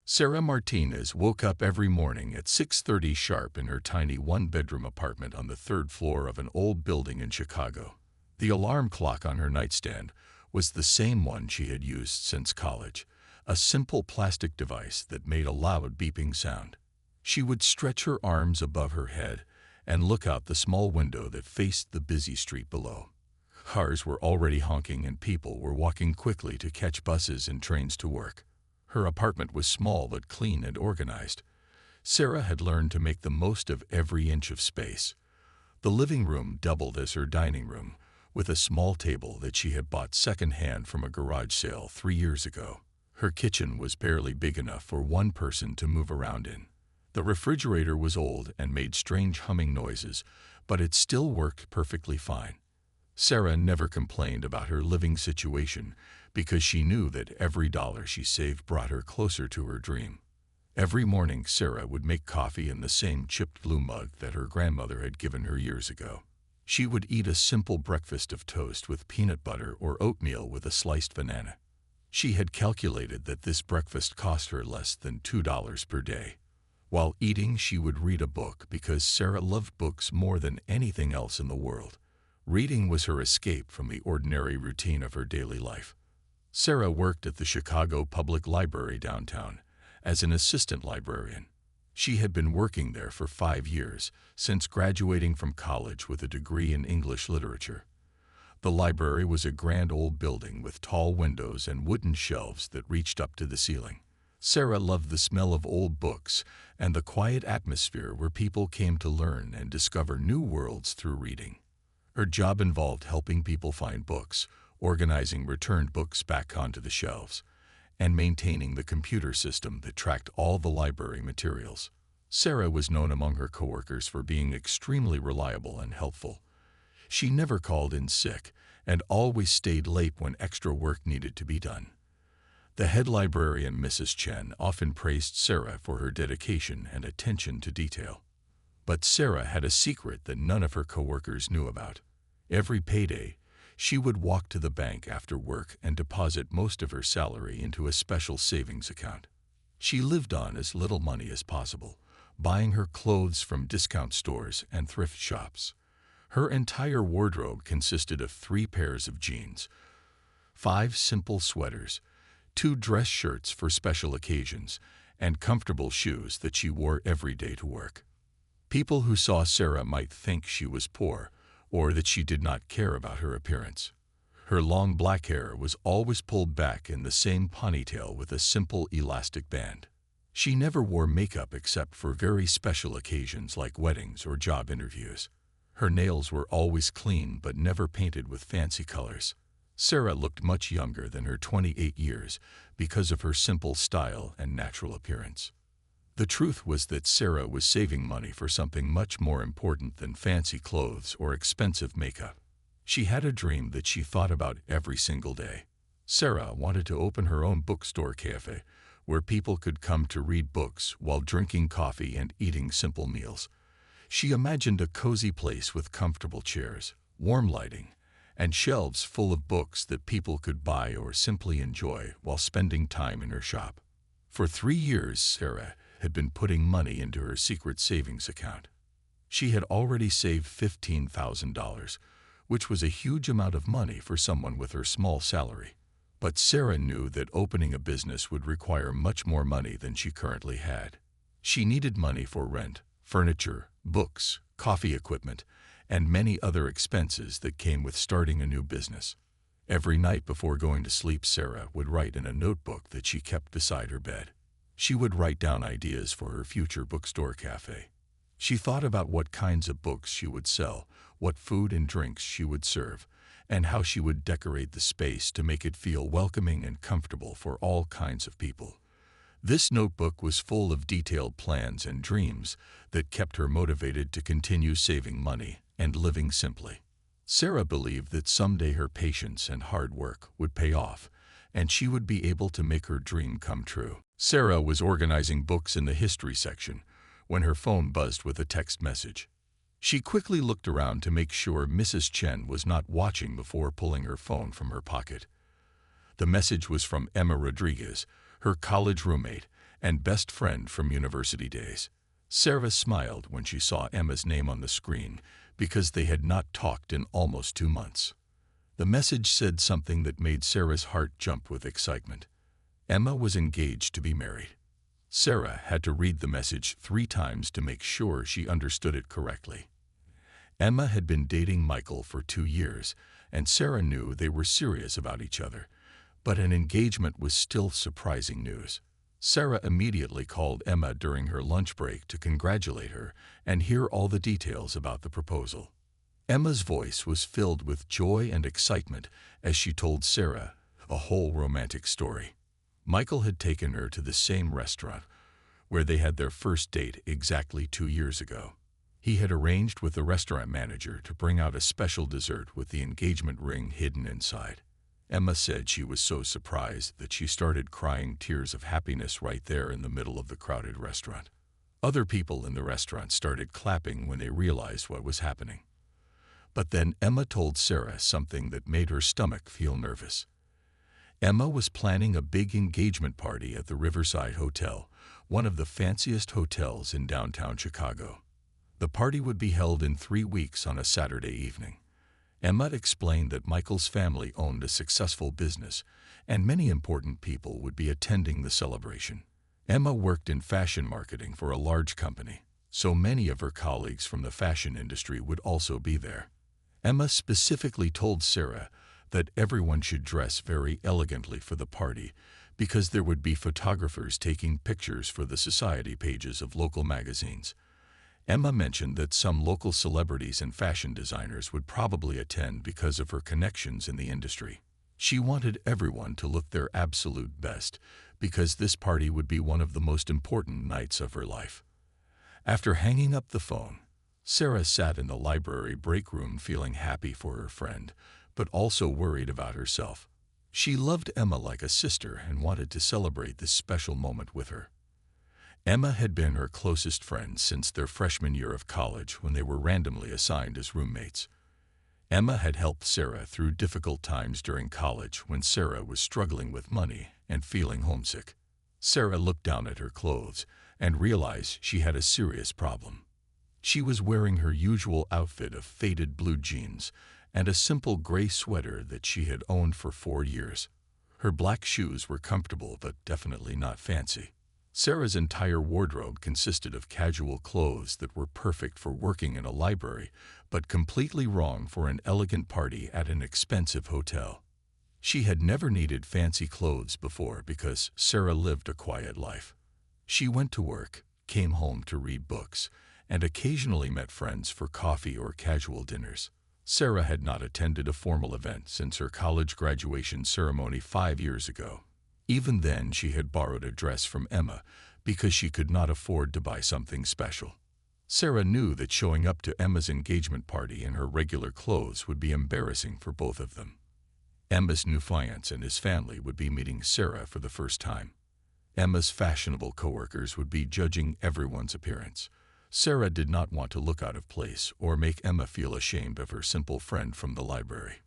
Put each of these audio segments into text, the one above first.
Sarah Martinez woke up every morning at 6:30 sharp in her tiny one-bedroom apartment on the third floor of an old building in Chicago. The alarm clock on her nightstand was the same one she had used since college, a simple plastic device that made a loud beeping sound. She would stretch her arms above her head and look out the small window that faced the busy street below. Cars were already honking and people were walking quickly to catch buses and trains to work. Her apartment was small but clean and organized. Sarah had learned to make the most of every inch of space. The living room doubled as her dining room, with a small table that she had bought secondhand from a garage sale 3 years ago. Her kitchen was barely big enough for one person to move around in. The refrigerator was old and made strange humming noises, but it still worked perfectly fine. Sarah never complained about her living situation because she knew that every dollar she saved brought her closer to her dream. Every morning, Sarah would make coffee in the same chipped blue mug that her grandmother had given her years ago. She would eat a simple breakfast of toast with peanut butter or oatmeal with a sliced banana. She had calculated that this breakfast cost her less than $2 per day. While eating, she would read a book because Sarah loved books more than anything else in the world. Reading was her escape from the ordinary routine of her daily life. Sarah worked at the Chicago Public Library downtown as an assistant librarian. She had been working there for 5 years, since graduating from college with a degree in English literature. The library was a grand old building with tall windows and wooden shelves that reached up to the ceiling. Sarah loved the smell of old books and the quiet atmosphere where people came to learn and discover new worlds through reading. Her job involved helping people find books, organizing returned books back onto the shelves, and maintaining the computer system that tracked all the library materials. Sarah was known among her coworkers for being extremely reliable and helpful. She never called in sick and always stayed late when extra work needed to be done. The head librarian, Mrs. Chen, often praised Sarah for her dedication and attention to detail. But Sarah had a secret that none of her coworkers knew about. Every payday, she would walk to the bank after work and deposit most of her salary into a special savings account. She lived on as little money as possible, buying her clothes from discount stores and thrift shops. Her entire wardrobe consisted of 3 pairs of jeans, 5 simple sweaters, 2 dress shirts for special occasions, and comfortable shoes that she wore every day to work. People who saw Sarah might think she was poor, or that she did not care about her appearance. Her long black hair was always pulled back in the same ponytail with a simple elastic band. She never wore makeup except for very special occasions like weddings or job interviews. Her nails were always clean but never painted with fancy colors. Sarah looked much younger than her 28 years because of her simple style and natural appearance. The truth was that Sarah was saving money for something much more important than fancy clothes or expensive makeup. She had a dream that she thought about every single day. Sarah wanted to open her own bookstore cafe where people could come to read books while drinking coffee and eating simple meals. She imagined a cozy place with comfortable chairs, warm lighting, and shelves full of books that people could buy or simply enjoy while spending time in her shop. For 3 years, Sarah had been putting money into her secret savings account. She had already saved $15,000, which was a huge amount of money for someone with her small salary. But Sarah knew that opening a business would require much more money than she currently had. She needed money for rent, furniture, books, coffee equipment, and many other expenses that came with starting a new business. Every night before going to sleep, Sarah would write in a notebook that she kept beside her bed. She would write down ideas for her future bookstore cafe. She thought about what kinds of books she would sell, what food and drinks she would serve, and how she would decorate the space to make it feel welcoming and comfortable for all kinds of people. This notebook was full of detailed plans and dreams that kept her motivated to continue saving money and living simply. Sarah believed that someday her patience and hard work would pay off, and she would be able to make her dream come true. Sarah was organizing books in the history section when her phone buzzed with a text message. She quickly looked around to make sure Mrs. Chen was not watching before pulling her phone from her pocket. The message was from Emma Rodriguez, her college roommate, and best friend from university days. Sarah smiled when she saw Emma's name on the screen because they had not talked in almost 2 months. The message said something that made Sarah's heart jump with excitement. Emma was engaged to be married. Sarah had to read the message 3 times to make sure she understood it correctly. Emma had been dating Michael for 2 years, and Sarah knew they were serious about each other, but an engagement was still surprising news. Sarah immediately called Emma during her lunch break to congratulate her and hear all the details about the proposal. Emma's voice was filled with joy and excitement as she told Sarah a whole romantic story. Michael had taken her to the same restaurant where they had their first date exactly 2 years ago. He had arranged with the restaurant manager to bring out a special dessert with the engagement ring hidden inside. Emma said she was so surprised that she started crying tears of happiness right there in the middle of the crowded restaurant. Other people in the restaurant started clapping when they realized what was happening. But then Emma told Sarah something that made her stomach feel nervous. Emma was planning a big engagement party at the Riverside Hotel, one of the fanciest hotels in downtown Chicago. The party would be held in 3 weeks on a Saturday evening. Emma explained that Michael's family owned a successful business, and many important people would be attending the celebration. Emma worked in fashion marketing for a large company, so many of her colleagues from the fashion industry would also be there. Emma specifically told Sarah that everyone should dress very elegantly for the party because there would be photographers taking pictures for the society pages of local magazines. Emma mentioned that some local celebrities and fashion designers would probably attend because of her connections in the industry. She wanted everyone to look their absolute best because this party would be one of the most important nights of her life. After hanging up the phone, Sarah sat in the library break room feeling happy for her friend, but also worried about herself. She loved Emma like a sister and wanted to celebrate this special moment with her. Emma had been her closest friend since their freshman year of college when they were randomly assigned as roommates. Emma had helped Sarah through difficult times during college when Sarah was struggling with money and feeling homesick. Sarah looked down at her clothes and realized she had a serious problem. She was wearing her usual outfit of faded blue jeans and a simple gray sweater that she had owned for 4 years. Her black shoes were comfortable but definitely not fancy. Sarah's entire wardrobe consisted of casual clothes that were perfect for working in a library, but completely wrong for an elegant party at an expensive hotel. She had never needed fancy clothes before because Sarah lived a quiet life. She went to work, came home to read books, and occasionally met friends for coffee or casual dinners. Sarah had not attended a formal event since her college graduation ceremony 5 years ago. Even then, she had borrowed a dress from Emma because she could not afford to buy something special. Sarah knew that showing up to Emma's engagement party in her regular clothes would be embarrassing for both of them. Emma's new fiancé and his family would be meeting Sarah for the first time. Emma's fashionable coworkers would be judging everyone's appearance. Sarah did not want to look out of place or make Emma feel ashamed of her simple friend from the library.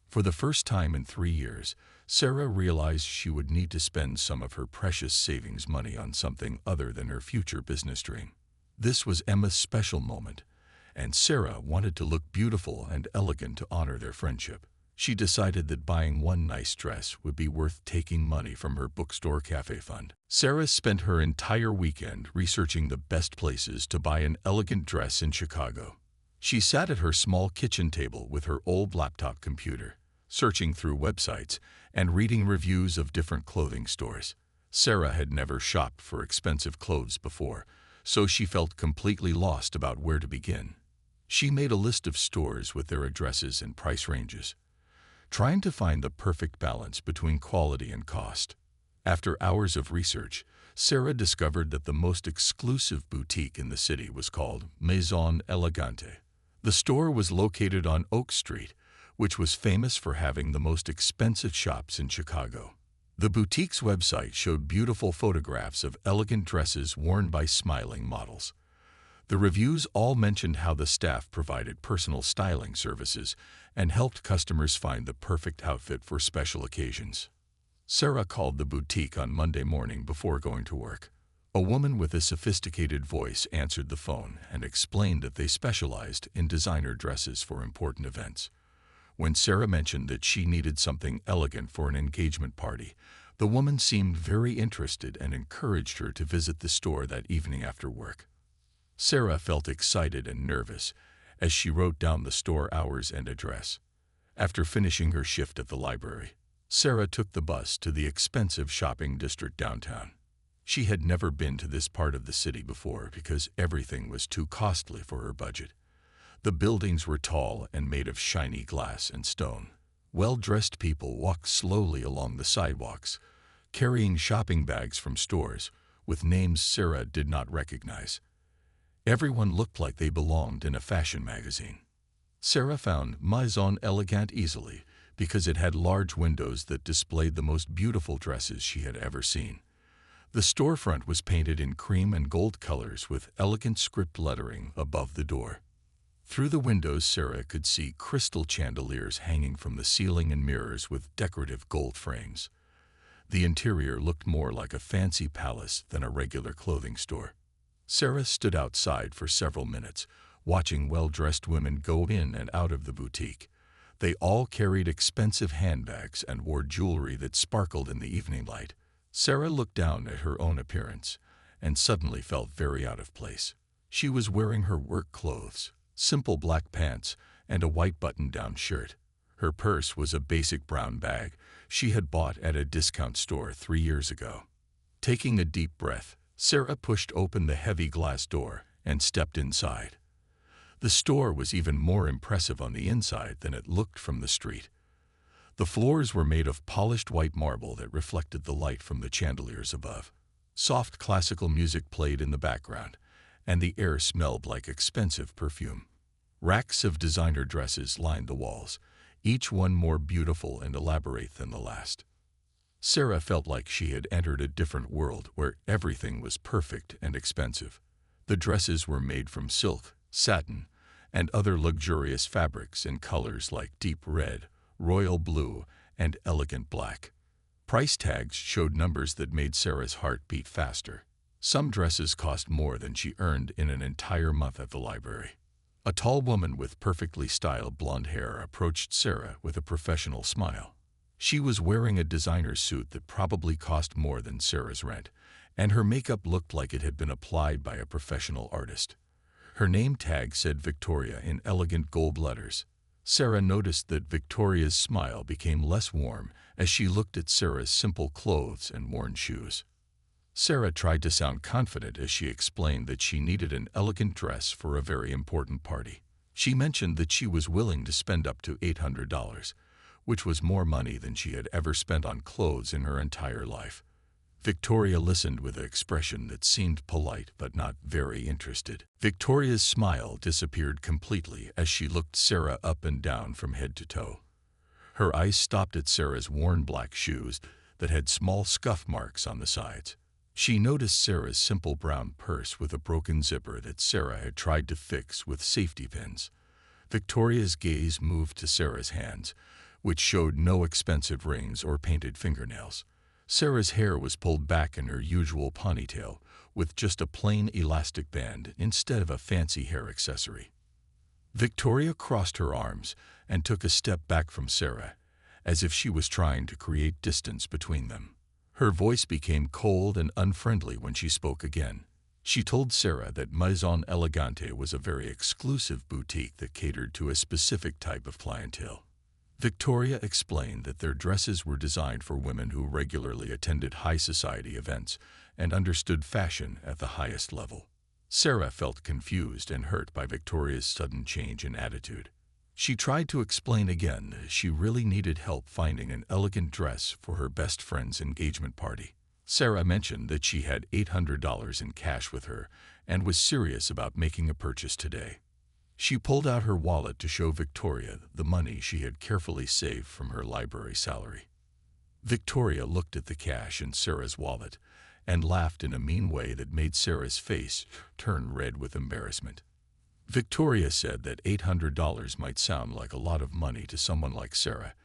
For the first time in 3 years, Sarah realized she would need to spend some of her precious savings money on something other than her future business dream. This was Emma's special moment, and Sarah wanted to look beautiful and elegant to honor their friendship. She decided that buying one nice dress would be worth taking money from her bookstore cafe fund. Sarah spent her entire weekend researching the best places to buy an elegant dress in Chicago. She sat at her small kitchen table with her old laptop computer, searching through websites and reading reviews of different clothing stores. Sarah had never shopped for expensive clothes before, so she felt completely lost about where to begin. She made a list of stores with their addresses and price ranges, trying to find the perfect balance between quality and cost. After hours of research, Sarah discovered that the most exclusive boutique in the city was called Maison Elegante. The store was located on Oak Street, which was famous for having the most expensive shops in Chicago. The boutique's website showed beautiful photographs of elegant dresses worn by smiling models. The reviews all mentioned how the staff provided personal styling services and helped customers find the perfect outfit for special occasions. Sarah called the boutique on Monday morning before going to work. A woman with a sophisticated voice answered the phone and explained that they specialized in designer dresses for important events. When Sarah mentioned that she needed something elegant for an engagement party, the woman seemed very interested and encouraged her to visit the store that evening after work. Sarah felt excited and nervous as she wrote down the store hours and address. After finishing her shift at the library, Sarah took the bus to the expensive shopping district downtown. She had never been to this part of the city before because everything was too costly for her budget. The buildings were tall and made of shiny glass and stone. Well-dressed people walked slowly along the sidewalks, carrying shopping bags from stores with names Sarah did not recognize. Everyone looked like they belonged in a fashion magazine. Sarah found Maison Elegante easily because it had large windows that displayed the most beautiful dresses she had ever seen. The storefront was painted in cream and gold colors with elegant script lettering above the door. Through the windows, Sarah could see crystal chandeliers hanging from the ceiling and mirrors with decorative gold frames. The interior looked more like a fancy palace than a regular clothing store. Sarah stood outside for several minutes, watching well-dressed women go in and out of the boutique. They all carried expensive handbags and wore jewelry that sparkled in the evening light. Sarah looked down at her own appearance and suddenly felt very out of place. She was wearing her work clothes, simple black pants, and a white button-down shirt. Her purse was a basic brown bag she had bought at a discount store 3 years ago. Taking a deep breath, Sarah pushed open the heavy glass door and stepped inside. The store was even more impressive on the inside than it looked from the street. The floors were made of polished white marble that reflected the light from the chandeliers above. Soft classical music played in the background, and the air smelled like expensive perfume. Racks of designer dresses lined the walls, each one more beautiful and elaborate than the last. Sarah felt like she had entered a different world where everything was perfect and expensive. The dresses were made from silk, satin, and other luxurious fabrics in colors like deep red, royal blue, and elegant black. Price tags showed numbers that made Sarah's heart beat faster. Some dresses cost more than she earned in an entire month at the library. A tall woman with perfectly styled blonde hair approached Sarah with a professional smile. She was wearing a designer suit that probably cost more than Sarah's rent, and her makeup looked like it had been applied by a professional artist. Her name tag said Victoria in elegant gold letters. Sarah noticed that Victoria's smile became less warm as she looked at Sarah's simple clothes and worn shoes. Sarah tried to sound confident as she explained that she needed an elegant dress for a very important party. She mentioned that she was willing to spend up to $800, which was more money than she had ever spent on clothes in her entire life. Victoria listened with an expression that seemed polite but not very interested. Victoria's smile disappeared completely as she looked Sarah up and down from head to toe. Her eyes stopped at Sarah's worn black shoes that had small scuff marks on the sides. She noticed Sarah's simple brown purse with a broken zipper that Sarah had tried to fix with safety pins. Victoria's gaze moved to Sarah's hands, which showed no expensive rings or painted fingernails. Sarah's hair was pulled back in her usual ponytail, with just a plain elastic band instead of a fancy hair accessory. Victoria crossed her arms and took a step back from Sarah, as if she was trying to create distance between them. Her voice became cold and unfriendly when she spoke again. She told Sarah that Maison Elegante was a very exclusive boutique that catered to a specific type of clientele. Victoria explained that their dresses were designed for women who regularly attended high society events and understood fashion at the highest level. Sarah felt confused and hurt by Victoria's sudden change in attitude. She tried to explain again that she really needed help finding an elegant dress for her best friend's engagement party. Sarah mentioned that she had $800 in cash with her and was serious about making a purchase today. She pulled out her wallet to show Victoria the money she had carefully saved from her library salary. Victoria looked at the cash in Sarah's wallet and laughed in a mean way that made Sarah's face turn red with embarrassment. Victoria said that $800 might sound like a lot of money to someone like Sarah,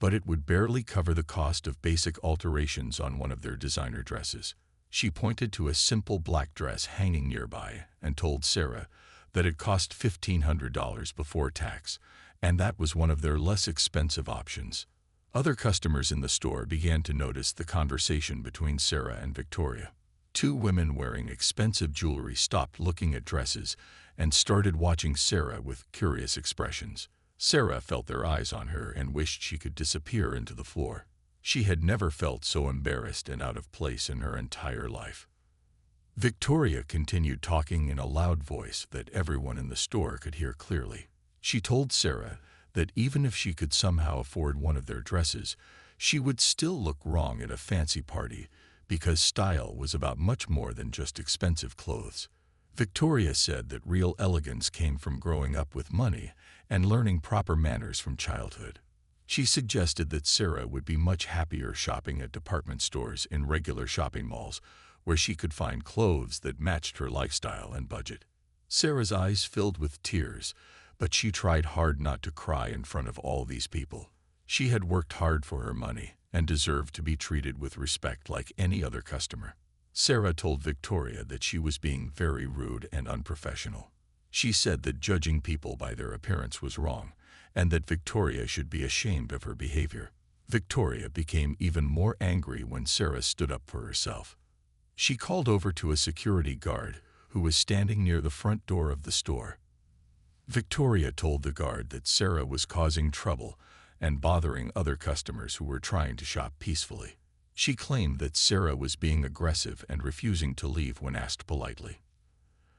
but it would barely cover the cost of basic alterations on one of their designer dresses. She pointed to a simple black dress hanging nearby and told Sarah that it cost $1,500 before tax, and that was one of their less expensive options. Other customers in the store began to notice the conversation between Sarah and Victoria. Two women wearing expensive jewelry stopped looking at dresses and started watching Sarah with curious expressions. Sarah felt their eyes on her and wished she could disappear into the floor. She had never felt so embarrassed and out of place in her entire life. Victoria continued talking in a loud voice that everyone in the store could hear clearly. She told Sarah that even if she could somehow afford one of their dresses, she would still look wrong at a fancy party because style was about much more than just expensive clothes. Victoria said that real elegance came from growing up with money and learning proper manners from childhood. She suggested that Sarah would be much happier shopping at department stores in regular shopping malls, where she could find clothes that matched her lifestyle and budget. Sarah's eyes filled with tears, but she tried hard not to cry in front of all these people. She had worked hard for her money and deserved to be treated with respect like any other customer. Sarah told Victoria that she was being very rude and unprofessional. She said that judging people by their appearance was wrong, and that Victoria should be ashamed of her behavior. Victoria became even more angry when Sarah stood up for herself. She called over to a security guard who was standing near the front door of the store. Victoria told the guard that Sarah was causing trouble and bothering other customers who were trying to shop peacefully. She claimed that Sarah was being aggressive and refusing to leave when asked politely.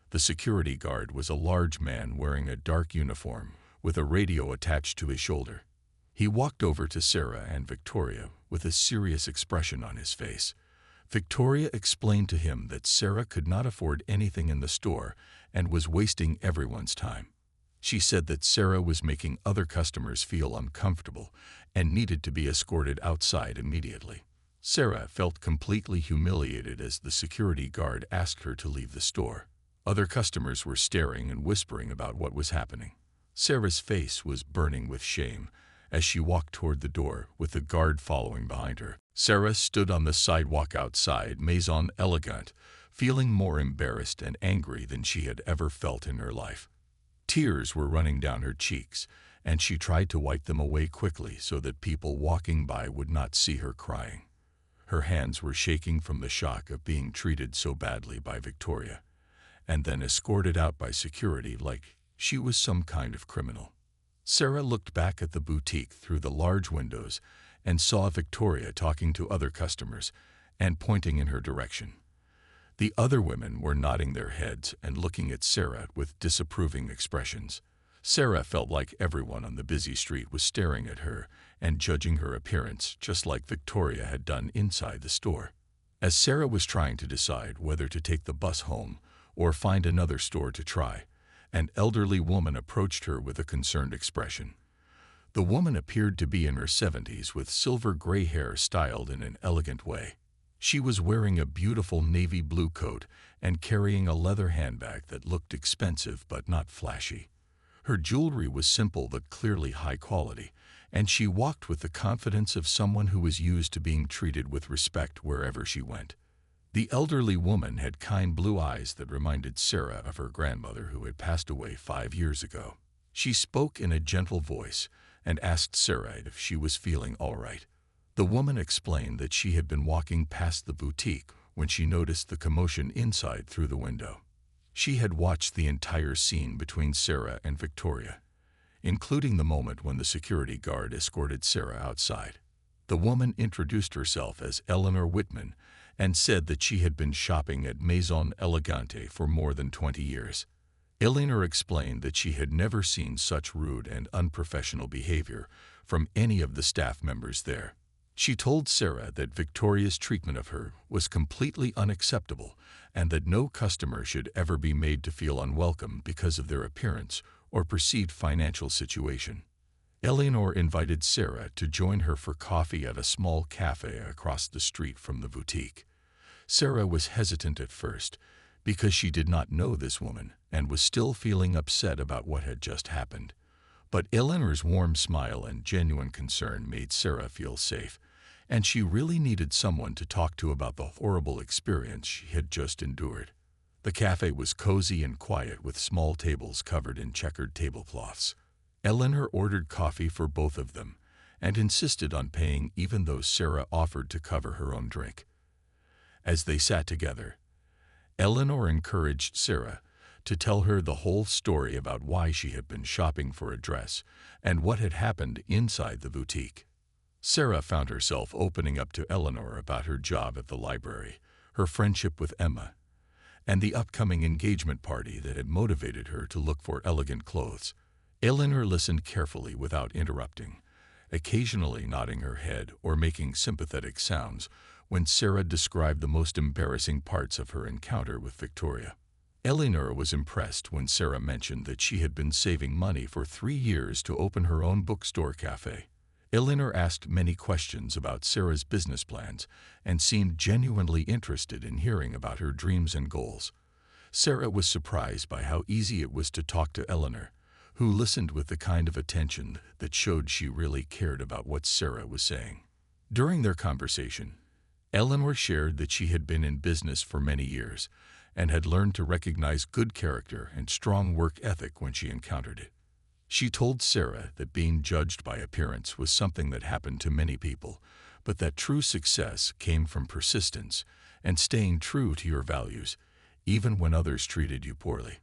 The security guard was a large man wearing a dark uniform with a radio attached to his shoulder. He walked over to Sarah and Victoria with a serious expression on his face. Victoria explained to him that Sarah could not afford anything in the store and was wasting everyone's time. She said that Sarah was making other customers feel uncomfortable and needed to be escorted outside immediately. Sarah felt completely humiliated as the security guard asked her to leave the store. Other customers were staring and whispering about what was happening. Sarah's face was burning with shame as she walked toward the door with the guard following behind her. Sarah stood on the sidewalk outside Maison Elegante, feeling more embarrassed and angry than she had ever felt in her life. Tears were running down her cheeks, and she tried to wipe them away quickly so that people walking by would not see her crying. Her hands were shaking from the shock of being treated so badly by Victoria, and then escorted out by security like she was some kind of criminal. Sarah looked back at the boutique through the large windows and saw Victoria talking to other customers and pointing in her direction. The other women were nodding their heads and looking at Sarah with disapproving expressions. Sarah felt like everyone on the busy street was staring at her and judging her appearance, just like Victoria had done inside the store. As Sarah was trying to decide whether to take the bus home or find another store to try, an elderly woman approached her with a concerned expression. The woman appeared to be in her 70s with silver gray hair styled in an elegant way. She was wearing a beautiful navy blue coat and carrying a leather handbag that looked expensive but not flashy. Her jewelry was simple but clearly high quality, and she walked with the confidence of someone who was used to being treated with respect wherever she went. The elderly woman had kind blue eyes that reminded Sarah of her grandmother who had passed away 5 years ago. She spoke in a gentle voice and asked Sarah if she was feeling all right. The woman explained that she had been walking past the boutique when she noticed the commotion inside through the window. She had watched the entire scene between Sarah and Victoria, including the moment when the security guard escorted Sarah outside. The woman introduced herself as Eleanor Whitman and said that she had been shopping at Maison Elegante for more than 20 years. Eleanor explained that she had never seen such rude and unprofessional behavior from any of the staff members there. She told Sarah that Victoria's treatment of her was completely unacceptable and that no customer should ever be made to feel unwelcome because of their appearance or perceived financial situation. Eleanor invited Sarah to join her for coffee at a small cafe across the street from the boutique. Sarah was hesitant at first because she did not know this woman and was still feeling upset about what had just happened. But Eleanor's warm smile and genuine concern made Sarah feel safe, and she really needed someone to talk to about the horrible experience she had just endured. The cafe was cozy and quiet with small tables covered in checkered tablecloths. Eleanor ordered coffee for both of them and insisted on paying even though Sarah offered to cover her own drink. As they sat together, Eleanor encouraged Sarah to tell her the whole story about why she had been shopping for a dress and what had happened inside the boutique. Sarah found herself opening up to Eleanor about her job at the library, her friendship with Emma, and the upcoming engagement party that had motivated her to look for elegant clothes. Eleanor listened carefully without interrupting, occasionally nodding her head or making sympathetic sounds when Sarah described the most embarrassing parts of her encounter with Victoria. Eleanor was impressed when Sarah mentioned that she had been saving money for 3 years to open her own bookstore cafe. Eleanor asked many questions about Sarah's business plans and seemed genuinely interested in hearing about her dreams and goals. Sarah was surprised by how easy it was to talk to Eleanor, who listened with the kind of attention that showed she really cared about what Sarah was saying. During their conversation, Eleanor shared that she had been in business for many years and had learned to recognize good character and strong work ethic when she encountered it. She told Sarah that being judged by appearance was something that happened to many people, but that true success came from persistence and staying true to your values, even when others treated you poorly.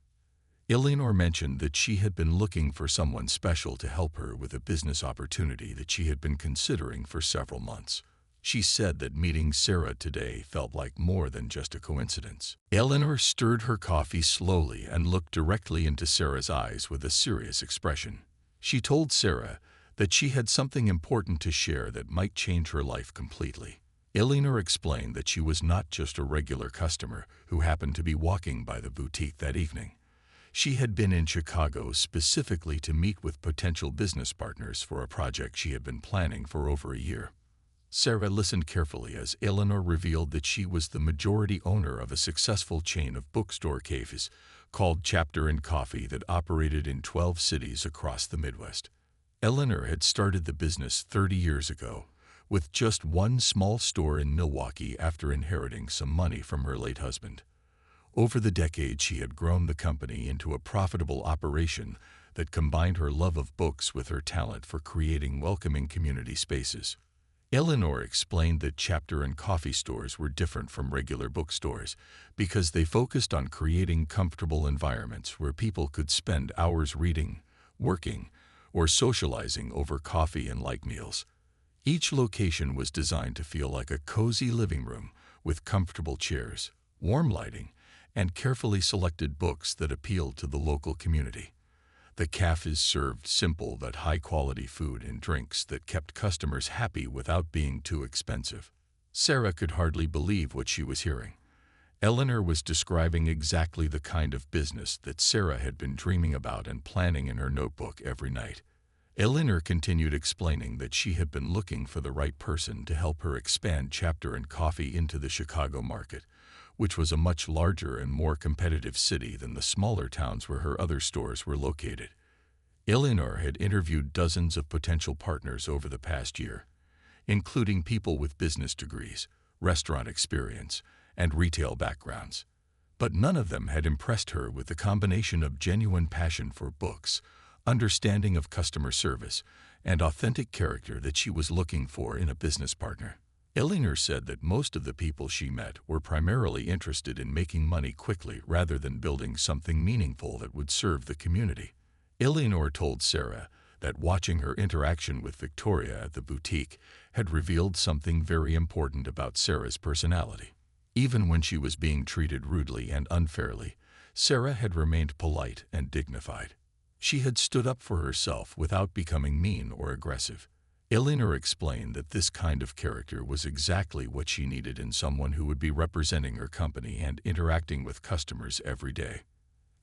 Eleanor mentioned that she had been looking for someone special to help her with a business opportunity that she had been considering for several months. She said that meeting Sarah today felt like more than just a coincidence. Eleanor stirred her coffee slowly and looked directly into Sarah's eyes with a serious expression. She told Sarah that she had something important to share that might change her life completely. Eleanor explained that she was not just a regular customer who happened to be walking by the boutique that evening. She had been in Chicago specifically to meet with potential business partners for a project she had been planning for over a year. Sarah listened carefully as Eleanor revealed that she was the majority owner of a successful chain of bookstore cafes called Chapter & Coffee that operated in 12 cities across the Midwest. Eleanor had started the business 30 years ago, with just one small store in Milwaukee after inheriting some money from her late husband. Over the decades, she had grown the company into a profitable operation that combined her love of books with her talent for creating welcoming community spaces. Eleanor explained that Chapter & Coffee stores were different from regular bookstores because they focused on creating comfortable environments where people could spend hours reading, working, or socializing over coffee and light meals. Each location was designed to feel like a cozy living room with comfortable chairs, warm lighting, and carefully selected books that appealed to the local community. The cafes served simple but high-quality food and drinks that kept customers happy without being too expensive. Sarah could hardly believe what she was hearing. Eleanor was describing exactly the kind of business that Sarah had been dreaming about and planning in her notebook every night. Eleanor continued explaining that she had been looking for the right person to help her expand Chapter & Coffee into the Chicago market, which was a much larger and more competitive city than the smaller towns where her other stores were located. Eleanor had interviewed dozens of potential partners over the past year, including people with business degrees, restaurant experience, and retail backgrounds. But none of them had impressed her with the combination of genuine passion for books, understanding of customer service, and authentic character that she was looking for in a business partner. Eleanor said that most of the people she met were primarily interested in making money quickly rather than building something meaningful that would serve the community. Eleanor told Sarah that watching her interaction with Victoria at the boutique had revealed something very important about Sarah's personality. Even when she was being treated rudely and unfairly, Sarah had remained polite and dignified. She had stood up for herself without becoming mean or aggressive. Eleanor explained that this kind of character was exactly what she needed in someone who would be representing her company and interacting with customers every day.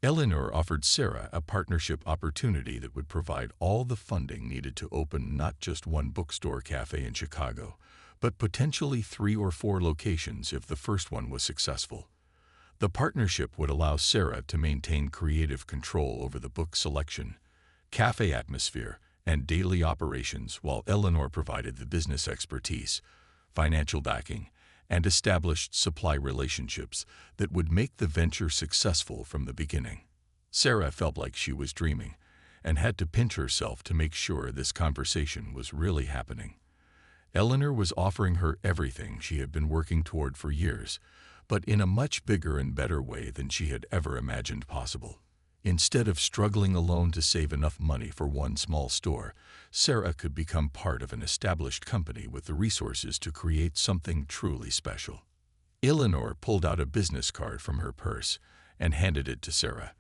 Eleanor offered Sarah a partnership opportunity that would provide all the funding needed to open not just one bookstore cafe in Chicago, but potentially 3 or 4 locations if the first one was successful. The partnership would allow Sarah to maintain creative control over the book selection, cafe atmosphere, and daily operations while Eleanor provided the business expertise, financial backing, and established supply relationships that would make the venture successful from the beginning. Sarah felt like she was dreaming and had to pinch herself to make sure this conversation was really happening. Eleanor was offering her everything she had been working toward for years, but in a much bigger and better way than she had ever imagined possible. Instead of struggling alone to save enough money for one small store, Sarah could become part of an established company with the resources to create something truly special. Eleanor pulled out a business card from her purse and handed it to Sarah.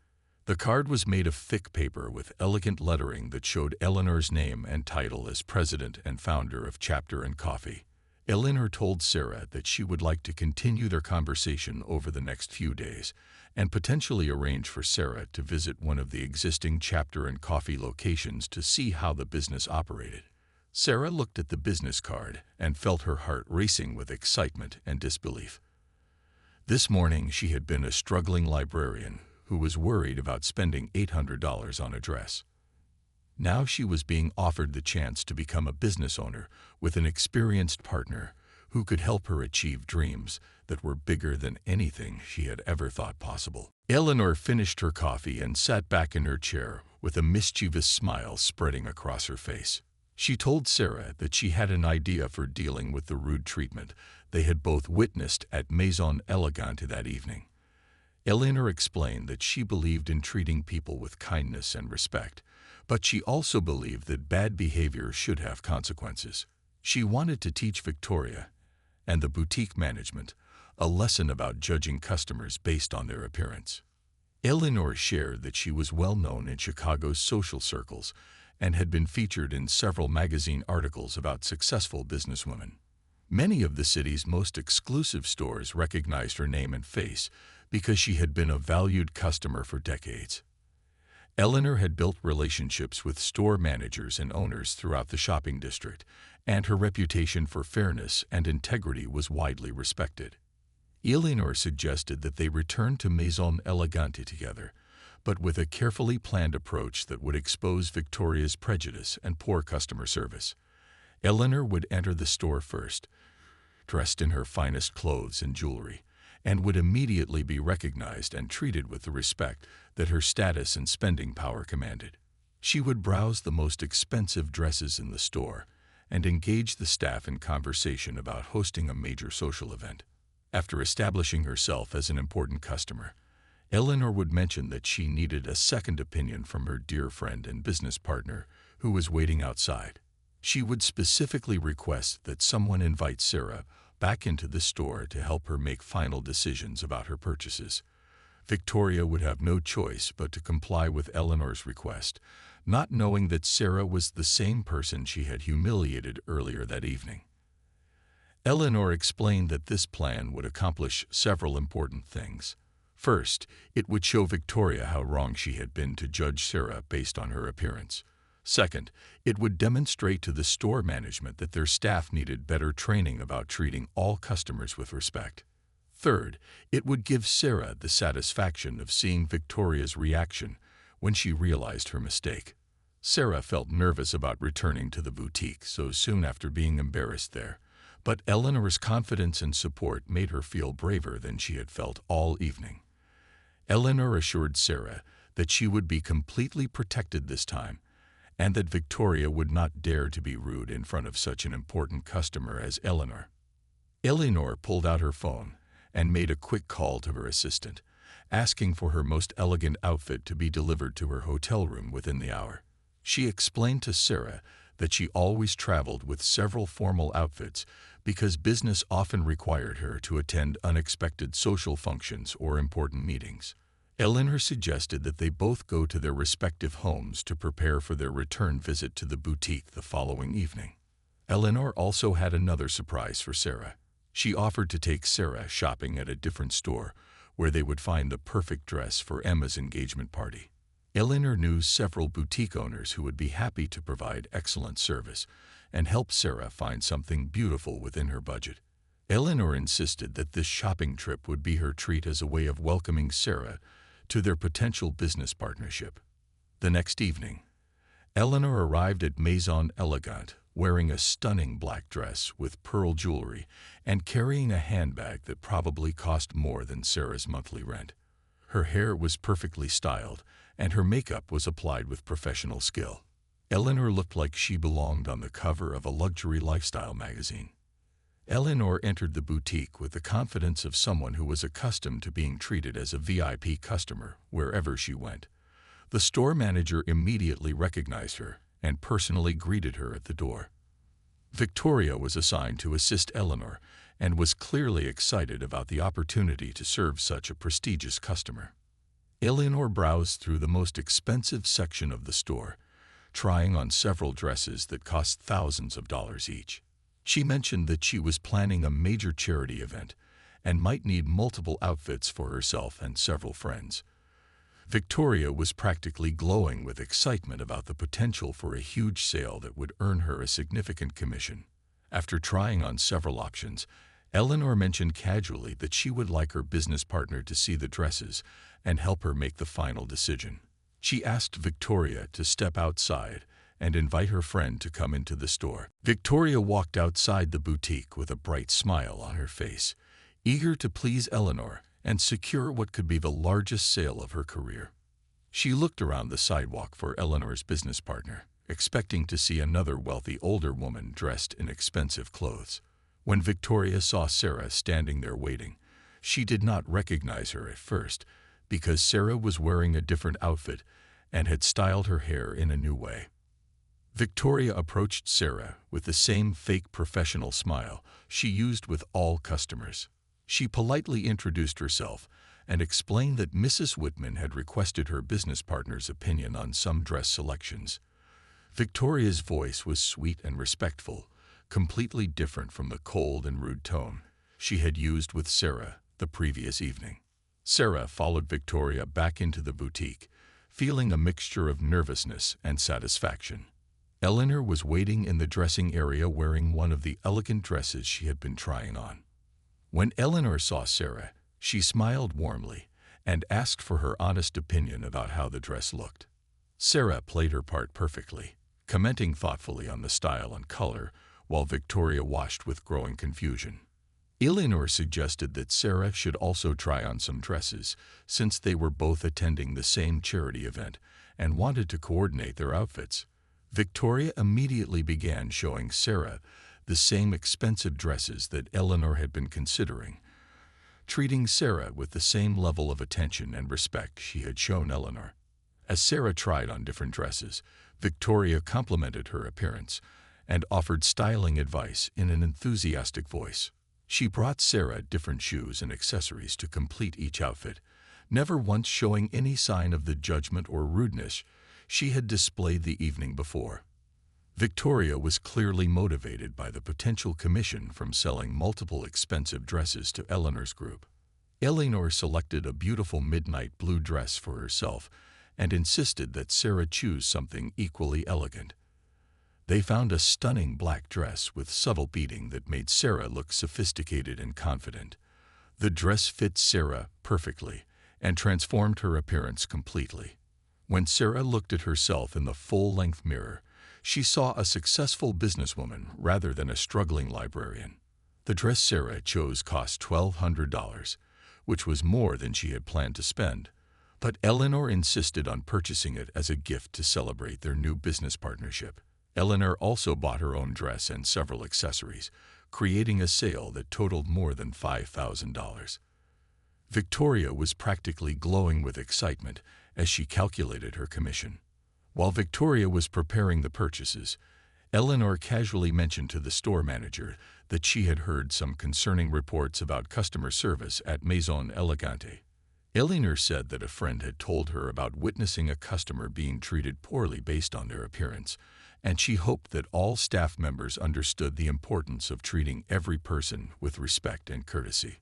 The card was made of thick paper with elegant lettering that showed Eleanor's name and title as president and founder of Chapter and Coffee. Eleanor told Sarah that she would like to continue their conversation over the next few days and potentially arrange for Sarah to visit one of the existing Chapter and Coffee locations to see how the business operated. Sarah looked at the business card and felt her heart racing with excitement and disbelief. This morning she had been a struggling librarian who was worried about spending $800 on a dress. Now she was being offered the chance to become a business owner with an experienced partner who could help her achieve dreams that were bigger than anything she had ever thought possible. Eleanor finished her coffee and sat back in her chair with a mischievous smile spreading across her face. She told Sarah that she had an idea for dealing with the rude treatment they had both witnessed at Maison Elegante that evening. Eleanor explained that she believed in treating people with kindness and respect, but she also believed that bad behavior should have consequences. She wanted to teach Victoria and the boutique management a lesson about judging customers based on their appearance. Eleanor shared that she was well known in Chicago's social circles and had been featured in several magazine articles about successful businesswomen. Many of the city's most exclusive stores recognized her name and face because she had been a valued customer for decades. Eleanor had built relationships with store managers and owners throughout the shopping district, and her reputation for fairness and integrity was widely respected. Eleanor suggested that they return to Maison Elegante together, but with a carefully planned approach that would expose Victoria's prejudice and poor customer service. Eleanor would enter the store first, dressed in her finest clothes and jewelry, and would immediately be recognized and treated with the respect that her status and spending power commanded. She would browse the most expensive dresses in the store and engage the staff in conversation about hosting a major social event. After establishing herself as an important customer, Eleanor would mention that she needed a second opinion from her dear friend and business partner who was waiting outside. She would specifically request that someone invite Sarah back into the store to help her make final decisions about her purchases. Victoria would have no choice but to comply with Eleanor's request, not knowing that Sarah was the same person she had humiliated earlier that evening. Eleanor explained that this plan would accomplish several important things. First, it would show Victoria how wrong she had been to judge Sarah based on her appearance. Second, it would demonstrate to the store management that their staff needed better training about treating all customers with respect. Third, it would give Sarah the satisfaction of seeing Victoria's reaction when she realized her mistake. Sarah felt nervous about returning to the boutique so soon after being embarrassed there, but Eleanor's confidence and support made her feel braver than she had felt all evening. Eleanor assured Sarah that she would be completely protected this time, and that Victoria would not dare to be rude in front of such an important customer as Eleanor. Eleanor pulled out her phone and made a quick call to her assistant, asking for her most elegant outfit to be delivered to her hotel room within the hour. She explained to Sarah that she always traveled with several formal outfits because business often required her to attend unexpected social functions or important meetings. Eleanor suggested that they both go to their respective homes to prepare for their return visit to the boutique the following evening. Eleanor also had another surprise for Sarah. She offered to take Sarah shopping at a different store where they would find the perfect dress for Emma's engagement party. Eleanor knew several boutique owners who would be happy to provide excellent service and help Sarah find something beautiful within her budget. Eleanor insisted that this shopping trip would be her treat as a way of welcoming Sarah to their potential business partnership. The next evening, Eleanor arrived at Maison Elegante wearing a stunning black dress with pearl jewelry and carrying a handbag that probably cost more than Sarah's monthly rent. Her hair was perfectly styled, and her makeup was applied with professional skill. Eleanor looked like she belonged on the cover of a luxury lifestyle magazine. Eleanor entered the boutique with the confidence of someone who was accustomed to being treated as a VIP customer wherever she went. The store manager immediately recognized her and personally greeted her at the door. Victoria was assigned to assist Eleanor and was clearly excited about the opportunity to serve such a prestigious customer. Eleanor browsed through the most expensive section of the store, trying on several dresses that cost thousands of dollars each. She mentioned that she was planning a major charity event and might need multiple outfits for herself and several friends. Victoria was practically glowing with excitement about the potential for a huge sale that would earn her a significant commission. After trying on several options, Eleanor mentioned casually that she would like her business partner to see the dresses and help her make the final decision. She asked Victoria to step outside and invite her friend to come into the store. Victoria walked outside the boutique with a bright smile on her face, eager to please Eleanor and secure what could be the largest sale of her career. She looked around the sidewalk for Eleanor's business partner, expecting to see another wealthy older woman dressed in expensive clothes. When Victoria saw Sarah standing there waiting, she did not recognize her at first because Sarah was wearing a different outfit and had styled her hair in a new way. Victoria approached Sarah with the same fake professional smile she used with all customers. She politely introduced herself and explained that Mrs. Whitman had requested her business partner's opinion on some dress selections. Victoria's voice was sweet and respectful, completely different from the cold and rude tone she had used with Sarah the previous evening. Sarah followed Victoria back into the boutique, feeling a mixture of nervousness and satisfaction. Eleanor was waiting in the dressing area wearing one of the elegant dresses she had been trying on. When Eleanor saw Sarah, she smiled warmly and asked for her honest opinion about how the dress looked. Sarah played her part perfectly, commenting thoughtfully on the style and color, while Victoria watched with growing confusion. Eleanor suggested that Sarah should also try on some dresses, since they were both attending the same charity event and wanted to coordinate their outfits. Victoria immediately began showing Sarah the same expensive dresses that Eleanor had been considering, treating Sarah with the same level of attention and respect she had shown Eleanor. As Sarah tried on different dresses, Victoria complimented her appearance and offered styling advice in an enthusiastic voice. She brought Sarah different shoes and accessories to complete each outfit, never once showing any sign of the judgment or rudeness she had displayed the evening before. Victoria was clearly motivated by the potential commission from selling multiple expensive dresses to Eleanor's group. Eleanor selected a beautiful midnight blue dress for herself and insisted that Sarah choose something equally elegant. They found a stunning black dress with subtle beading that made Sarah look sophisticated and confident. The dress fit Sarah perfectly and transformed her appearance completely. When Sarah looked at herself in the full-length mirror, she saw a successful businesswoman rather than a struggling librarian. The dress Sarah chose cost $1,200, which was more than she had planned to spend, but Eleanor insisted on purchasing it as a gift to celebrate their new business partnership. Eleanor also bought her own dress and several accessories, creating a sale that totaled more than $5,000. Victoria was practically glowing with excitement as she calculated her commission. While Victoria was preparing the purchases, Eleanor casually mentioned to the store manager that she had heard some concerning reports about customer service at Maison Elegante. Eleanor said that a friend had told her about witnessing a customer being treated poorly based on their appearance, and she hoped that all staff members understood the importance of treating every person with respect and courtesy.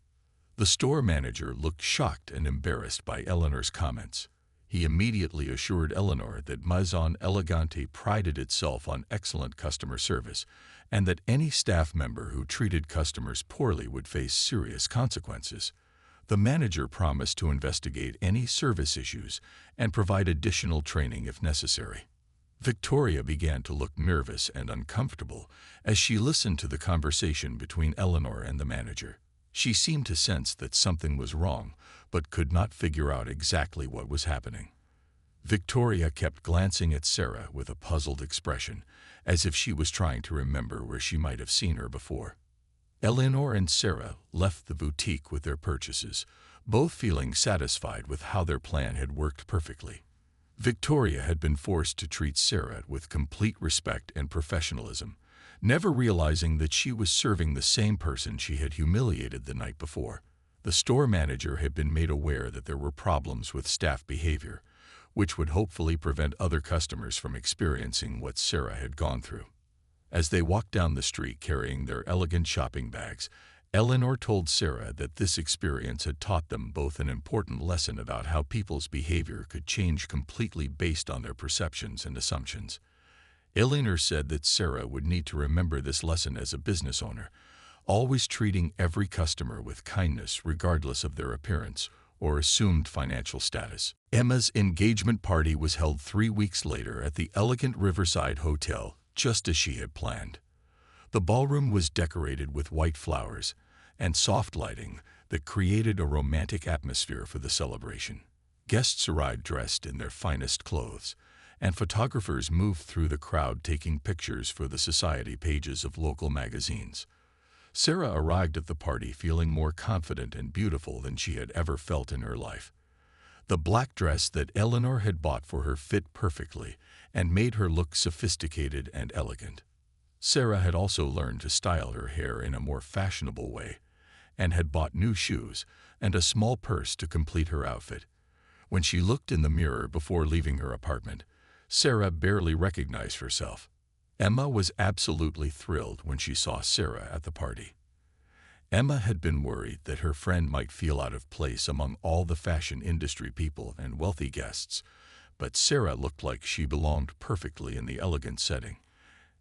The store manager looked shocked and embarrassed by Eleanor's comments. He immediately assured Eleanor that Maison Elegante prided itself on excellent customer service and that any staff member who treated customers poorly would face serious consequences. The manager promised to investigate any service issues and provide additional training if necessary. Victoria began to look nervous and uncomfortable as she listened to the conversation between Eleanor and the manager. She seemed to sense that something was wrong, but could not figure out exactly what was happening. Victoria kept glancing at Sarah with a puzzled expression, as if she was trying to remember where she might have seen her before. Eleanor and Sarah left the boutique with their purchases, both feeling satisfied with how their plan had worked perfectly. Victoria had been forced to treat Sarah with complete respect and professionalism, never realizing that she was serving the same person she had humiliated the night before. The store manager had been made aware that there were problems with staff behavior, which would hopefully prevent other customers from experiencing what Sarah had gone through. As they walked down the street carrying their elegant shopping bags, Eleanor told Sarah that this experience had taught them both an important lesson about how people's behavior could change completely based on their perceptions and assumptions. Eleanor said that Sarah would need to remember this lesson as a business owner, always treating every customer with kindness regardless of their appearance or assumed financial status. Emma's engagement party was held 3 weeks later at the elegant Riverside Hotel, just as she had planned. The ballroom was decorated with white flowers and soft lighting that created a romantic atmosphere for the celebration. Guests arrived dressed in their finest clothes, and photographers moved through the crowd taking pictures for the society pages of local magazines. Sarah arrived at the party feeling more confident and beautiful than she had ever felt in her life. The black dress that Eleanor had bought for her fit perfectly and made her look sophisticated and elegant. Sarah had also learned to style her hair in a more fashionable way and had bought new shoes and a small purse to complete her outfit. When she looked in the mirror before leaving her apartment, Sarah barely recognized herself. Emma was absolutely thrilled when she saw Sarah at the party. Emma had been worried that her friend might feel out of place among all the fashion industry people and wealthy guests, but Sarah looked like she belonged perfectly in the elegant setting.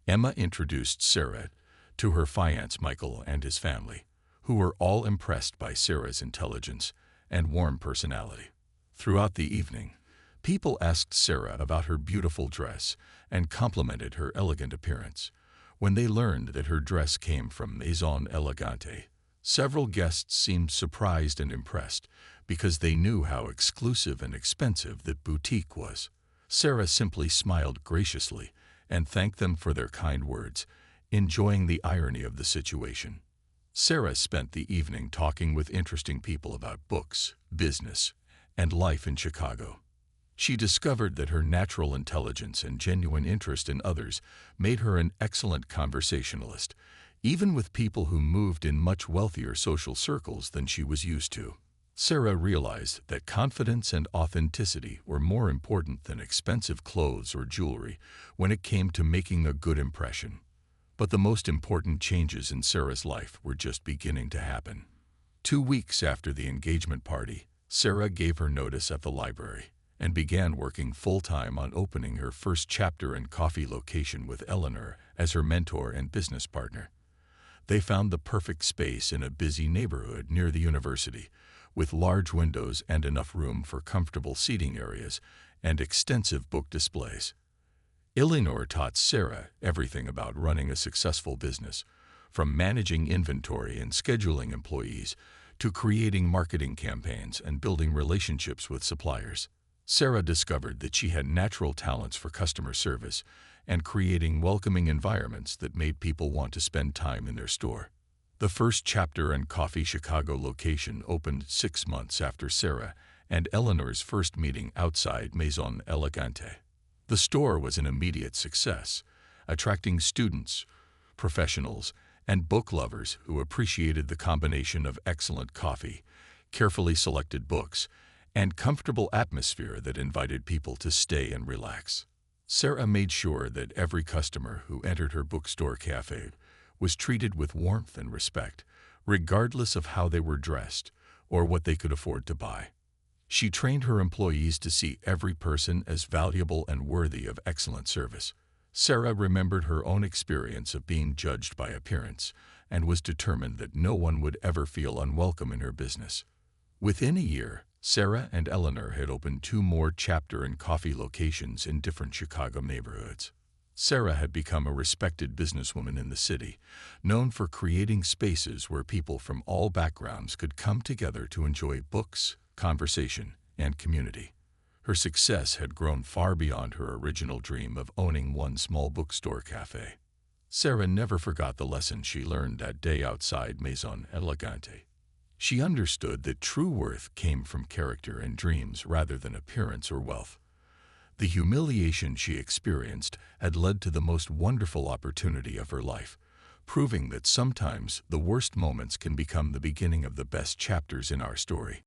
Emma introduced Sarah to her fiancé Michael and his family, who were all impressed by Sarah's intelligence and warm personality. Throughout the evening, people asked Sarah about her beautiful dress and complimented her elegant appearance. When they learned that her dress came from Maison Elegante, several guests seemed surprised and impressed because they knew how exclusive and expensive that boutique was. Sarah simply smiled graciously and thanked them for their kind words, enjoying the irony of the situation. Sarah spent the evening talking with interesting people about books, business, and life in Chicago. She discovered that her natural intelligence and genuine interest in others made her an excellent conversationalist, even with people who moved in much wealthier social circles than she was used to. Sarah realized that confidence and authenticity were more important than expensive clothes or jewelry when it came to making a good impression. But the most important changes in Sarah's life were just beginning to happen. 2 weeks after the engagement party, Sarah gave her notice at the library and began working full-time on opening her first chapter and coffee location with Eleanor as her mentor and business partner. They found the perfect space in a busy neighborhood near the university, with large windows and enough room for comfortable seating areas and extensive book displays. Eleanor taught Sarah everything about running a successful business, from managing inventory and scheduling employees to creating marketing campaigns and building relationships with suppliers. Sarah discovered that she had natural talents for customer service and creating welcoming environments that made people want to spend time in their store. The first chapter and coffee Chicago location opened 6 months after Sarah and Eleanor's first meeting outside Maison Elegante. The store was an immediate success, attracting students, professionals, and book lovers who appreciated the combination of excellent coffee, carefully selected books, and comfortable atmosphere that invited people to stay and relax. Sarah made sure that every customer who entered her bookstore cafe was treated with warmth and respect, regardless of how they were dressed or what they could afford to buy. She trained her employees to see every person as valuable and worthy of excellent service. Sarah remembered her own experience of being judged by appearance and was determined that no one would ever feel unwelcome in her business. Within a year, Sarah and Eleanor had opened 2 more Chapter and Coffee locations in different Chicago neighborhoods. Sarah had become a respected businesswoman in the city, known for creating spaces where people from all backgrounds could come together to enjoy books, conversation, and community. Her success had grown far beyond her original dream of owning one small bookstore cafe. Sarah never forgot the lesson she learned that day outside Maison Elegante. She understood that true worth came from character and dreams rather than appearance or wealth. The humiliation she experienced had led to the most wonderful opportunity of her life, proving that sometimes the worst moments can become the beginning of the best chapters in our story.